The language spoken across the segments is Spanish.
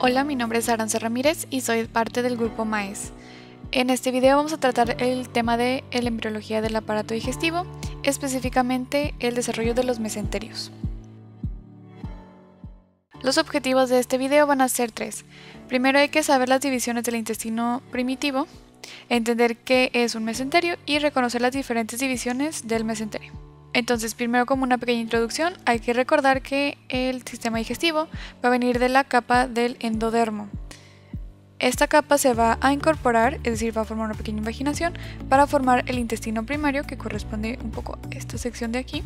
Hola, mi nombre es Aranza Ramírez y soy parte del grupo MAES. En este video vamos a tratar el tema de la embriología del aparato digestivo, específicamente el desarrollo de los mesenterios. Los objetivos de este video van a ser tres. Primero hay que saber las divisiones del intestino primitivo, entender qué es un mesenterio y reconocer las diferentes divisiones del mesenterio. Entonces, primero, como una pequeña introducción, hay que recordar que el sistema digestivo va a venir de la capa del endodermo. Esta capa se va a incorporar, es decir, va a formar una pequeña invaginación para formar el intestino primario, que corresponde un poco a esta sección de aquí.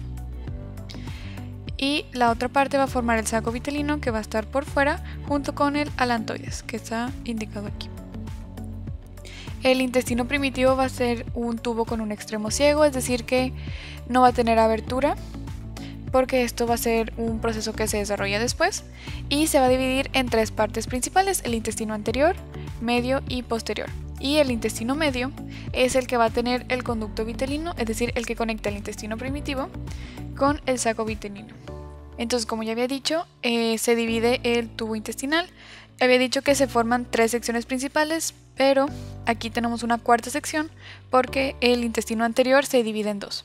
Y la otra parte va a formar el saco vitelino, que va a estar por fuera, junto con el alantoides, que está indicado aquí. El intestino primitivo va a ser un tubo con un extremo ciego, es decir que no va a tener abertura, porque esto va a ser un proceso que se desarrolla después, y se va a dividir en tres partes principales: el intestino anterior, medio y posterior. Y el intestino medio es el que va a tener el conducto vitelino, es decir, el que conecta el intestino primitivo con el saco vitelino. Entonces, como ya había dicho, se divide el tubo intestinal. Había dicho que se forman tres secciones principales, pero aquí tenemos una cuarta sección porque el intestino anterior se divide en dos.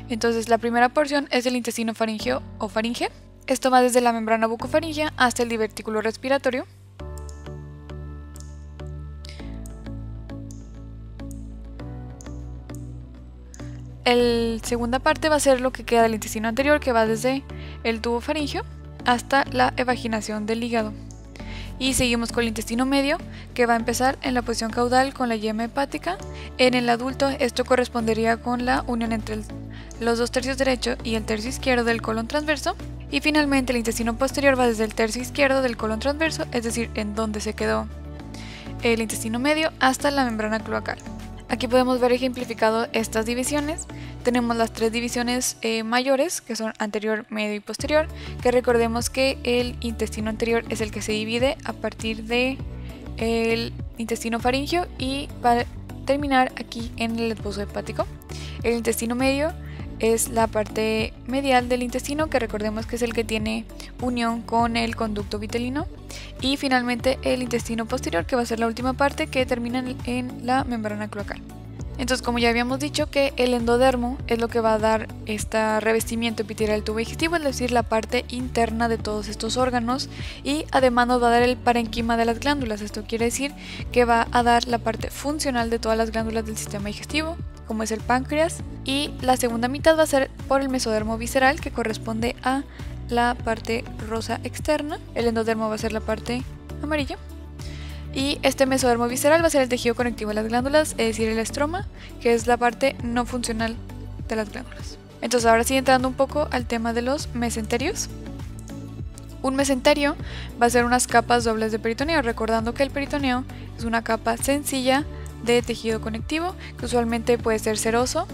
Entonces, la primera porción es el intestino faríngeo o faringe. Esto va desde la membrana bucofaríngea hasta el divertículo respiratorio. La segunda parte va a ser lo que queda del intestino anterior, que va desde el tubo faríngeo hasta la evaginación del hígado. Y seguimos con el intestino medio, que va a empezar en la posición caudal con la yema hepática. En el adulto esto correspondería con la unión entre los dos tercios derecho y el tercio izquierdo del colon transverso. Y finalmente el intestino posterior va desde el tercio izquierdo del colon transverso, es decir, en donde se quedó el intestino medio, hasta la membrana cloacal. Aquí podemos ver ejemplificado estas divisiones. Tenemos las tres divisiones mayores, que son anterior, medio y posterior, que recordemos que el intestino anterior es el que se divide a partir del intestino faríngeo y va a terminar aquí en el esbozo hepático. El intestino medio es la parte medial del intestino, que recordemos que es el que tiene unión con el conducto vitelino. Y finalmente el intestino posterior, que va a ser la última parte, que termina en la membrana cloacal. Entonces, como ya habíamos dicho, que el endodermo es lo que va a dar este revestimiento epitelial del tubo digestivo, es decir, la parte interna de todos estos órganos, y además nos va a dar el parenquima de las glándulas. Esto quiere decir que va a dar la parte funcional de todas las glándulas del sistema digestivo, como es el páncreas, y la segunda mitad va a ser por el mesodermo visceral, que corresponde a la parte rosa externa. El endodermo va a ser la parte amarilla. Y este mesodermo visceral va a ser el tejido conectivo de las glándulas, es decir, el estroma, que es la parte no funcional de las glándulas. Entonces, ahora sí, entrando un poco al tema de los mesenterios. Un mesenterio va a ser unas capas dobles de peritoneo, recordando que el peritoneo es una capa sencilla de tejido conectivo, que usualmente puede ser seroso.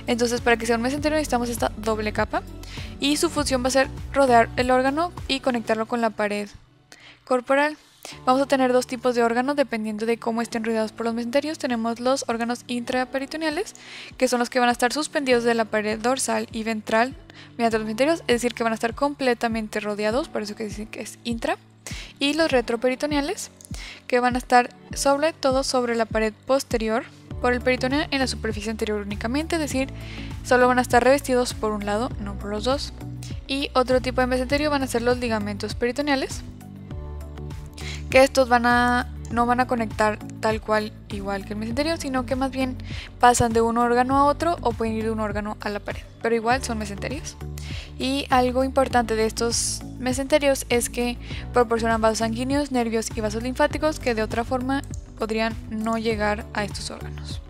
Entonces, para que sea un mesenterio necesitamos esta doble capa, y su función va a ser rodear el órgano y conectarlo con la pared corporal. Vamos a tener dos tipos de órganos dependiendo de cómo estén rodeados por los mesenterios. Tenemos los órganos intraperitoneales, que son los que van a estar suspendidos de la pared dorsal y ventral mediante los mesenterios, es decir, que van a estar completamente rodeados, por eso que dicen que es intra. Y los retroperitoneales, que van a estar sobre todo sobre la pared posterior por el peritoneo en la superficie anterior únicamente, es decir, solo van a estar revestidos por un lado, no por los dos. Y otro tipo de mesenterio van a ser los ligamentos peritoneales, que estos no van a conectar tal cual igual que el mesenterio, sino que más bien pasan de un órgano a otro o pueden ir de un órgano a la pared, pero igual son mesenterios. Y algo importante de estos mesenterios es que proporcionan vasos sanguíneos, nervios y vasos linfáticos que de otra forma podrían no llegar a estos órganos.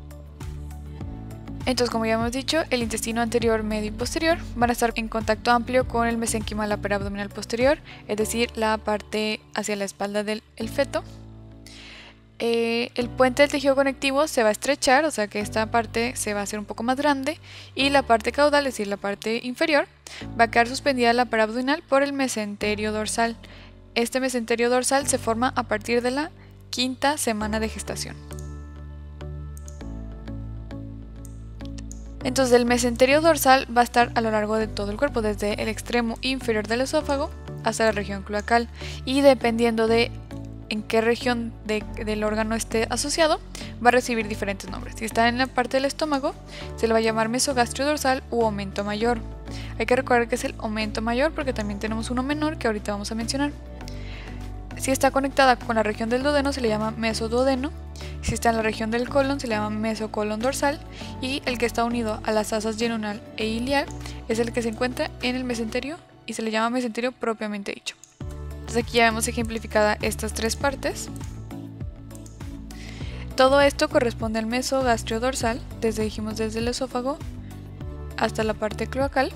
Entonces, como ya hemos dicho, el intestino anterior, medio y posterior van a estar en contacto amplio con el mesénquima abdominal posterior, es decir, la parte hacia la espalda del feto. El puente del tejido conectivo se va a estrechar, o sea que esta parte se va a hacer un poco más grande, y la parte caudal, es decir, la parte inferior, va a quedar suspendida la pared abdominal por el mesenterio dorsal. Este mesenterio dorsal se forma a partir de la quinta semana de gestación. Entonces, el mesenterio dorsal va a estar a lo largo de todo el cuerpo, desde el extremo inferior del esófago hasta la región cloacal, y dependiendo de en qué región del órgano esté asociado, va a recibir diferentes nombres. Si está en la parte del estómago, se le va a llamar mesogastrio-dorsal u aumento mayor. Hay que recordar que es el aumento mayor porque también tenemos uno menor que ahorita vamos a mencionar. Si está conectada con la región del duodeno, se le llama mesoduodeno. Si está en la región del colon, se le llama mesocolon dorsal. Y el que está unido a las asas yeyunal e ilial es el que se encuentra en el mesenterio y se le llama mesenterio propiamente dicho. Entonces aquí ya vemos ejemplificada estas tres partes. Todo esto corresponde al mesogastrio dorsal, dijimos desde el esófago hasta la parte cloacal,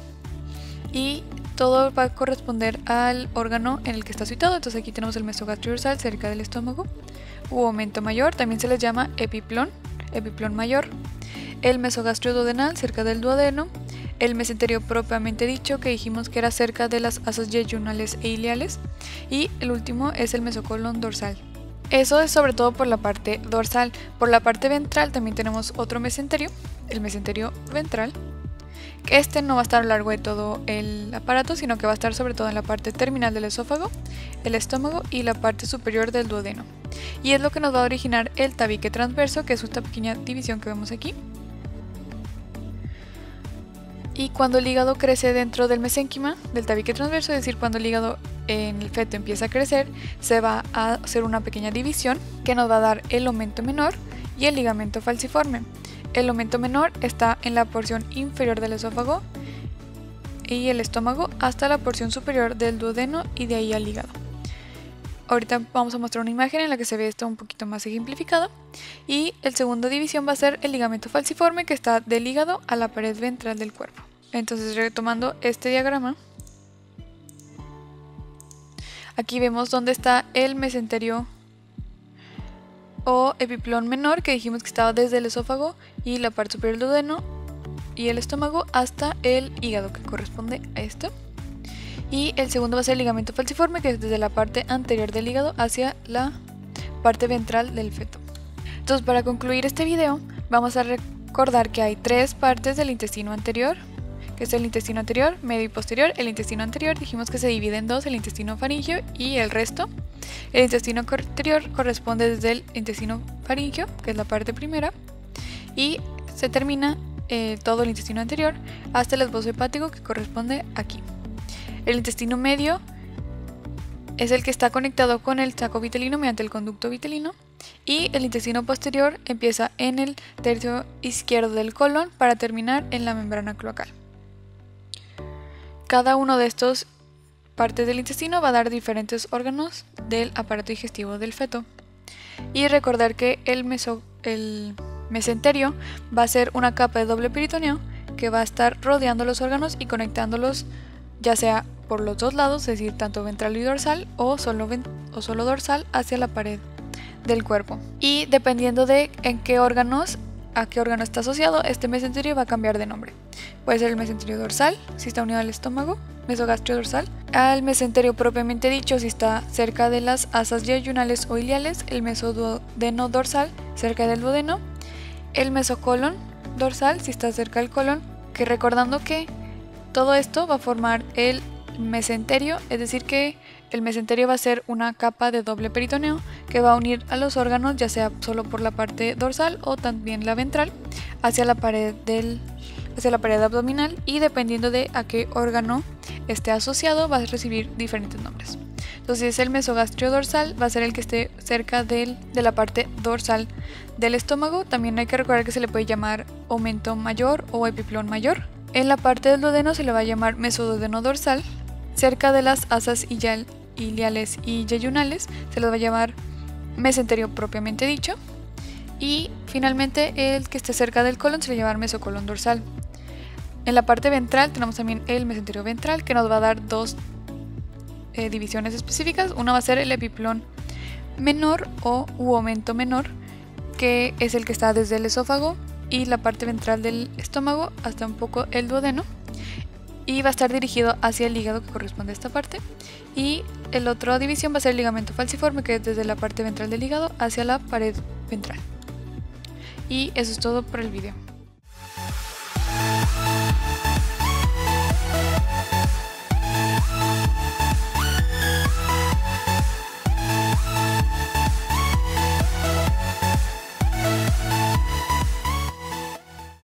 y todo va a corresponder al órgano en el que está situado. Entonces aquí tenemos el mesogastrio dorsal cerca del estómago u aumento mayor, también se les llama epiplón mayor, el mesogastrio duodenal cerca del duodeno, el mesenterio propiamente dicho, que dijimos que era cerca de las asas yeyunales e iliales, y el último es el mesocolon dorsal. Eso es sobre todo por la parte dorsal. Por la parte ventral también tenemos otro mesenterio, el mesenterio ventral, que este no va a estar a lo largo de todo el aparato, sino que va a estar sobre todo en la parte terminal del esófago, el estómago y la parte superior del duodeno. Y es lo que nos va a originar el tabique transverso, que es esta pequeña división que vemos aquí. Y cuando el hígado crece dentro del mesénquima del tabique transverso, es decir, cuando el hígado en el feto empieza a crecer, se va a hacer una pequeña división que nos va a dar el aumento menor y el ligamento falciforme. El aumento menor está en la porción inferior del esófago y el estómago hasta la porción superior del duodeno y de ahí al hígado. Ahorita vamos a mostrar una imagen en la que se ve esto un poquito más ejemplificado. Y el segunda división va a ser el ligamento falciforme, que está del hígado a la pared ventral del cuerpo. Entonces, retomando este diagrama, aquí vemos dónde está el mesenterio o epiplón menor, que dijimos que estaba desde el esófago y la parte superior del duodeno y el estómago hasta el hígado, que corresponde a esto. Y el segundo va a ser el ligamento falciforme, que es desde la parte anterior del hígado hacia la parte ventral del feto. Entonces, para concluir este video, vamos a recordar que hay tres partes del intestino anterior, que es el intestino anterior, medio y posterior. El intestino anterior dijimos que se divide en dos, el intestino faríngeo y el resto. El intestino anterior corresponde desde el intestino faríngeo, que es la parte primera, y se termina todo el intestino anterior hasta el esbozo hepático, que corresponde aquí. El intestino medio es el que está conectado con el saco vitelino mediante el conducto vitelino, y el intestino posterior empieza en el tercio izquierdo del colon para terminar en la membrana cloacal. Cada uno de estos partes del intestino va a dar diferentes órganos del aparato digestivo del feto. Y recordar que el mesenterio va a ser una capa de doble peritoneo que va a estar rodeando los órganos y conectándolos, ya sea por los dos lados, es decir, tanto ventral y dorsal, o solo dorsal hacia la pared del cuerpo. Y dependiendo de a qué órgano está asociado, este mesenterio va a cambiar de nombre. Puede ser el mesenterio dorsal, si está unido al estómago, mesogastrio dorsal; al mesenterio propiamente dicho, si está cerca de las asas yeyunales o iliales, el mesoduodeno dorsal, cerca del duodeno; el mesocolon dorsal, si está cerca del colon, que recordando que todo esto va a formar el mesenterio, es decir que el mesenterio va a ser una capa de doble peritoneo que va a unir a los órganos, ya sea solo por la parte dorsal o también la ventral, hacia la pared abdominal, y dependiendo de a qué órgano esté asociado va a recibir diferentes nombres. Entonces, si es el mesogastrio dorsal, va a ser el que esté cerca de la parte dorsal del estómago. También hay que recordar que se le puede llamar aumento mayor o epiplón mayor. En la parte del duodeno se le va a llamar mesoduodeno dorsal. Cerca de las asas iliales y yeyunales se les va a llamar mesenterio propiamente dicho. Y finalmente el que esté cerca del colon se le va a llamar mesocolon dorsal. En la parte ventral tenemos también el mesenterio ventral, que nos va a dar dos divisiones específicas. Una va a ser el epiplón menor u aumento menor, que es el que está desde el esófago y la parte ventral del estómago hasta un poco el duodeno, y va a estar dirigido hacia el hígado, que corresponde a esta parte. Y la otra división va a ser el ligamento falciforme, que es desde la parte ventral del hígado hacia la pared ventral. Y eso es todo por el video.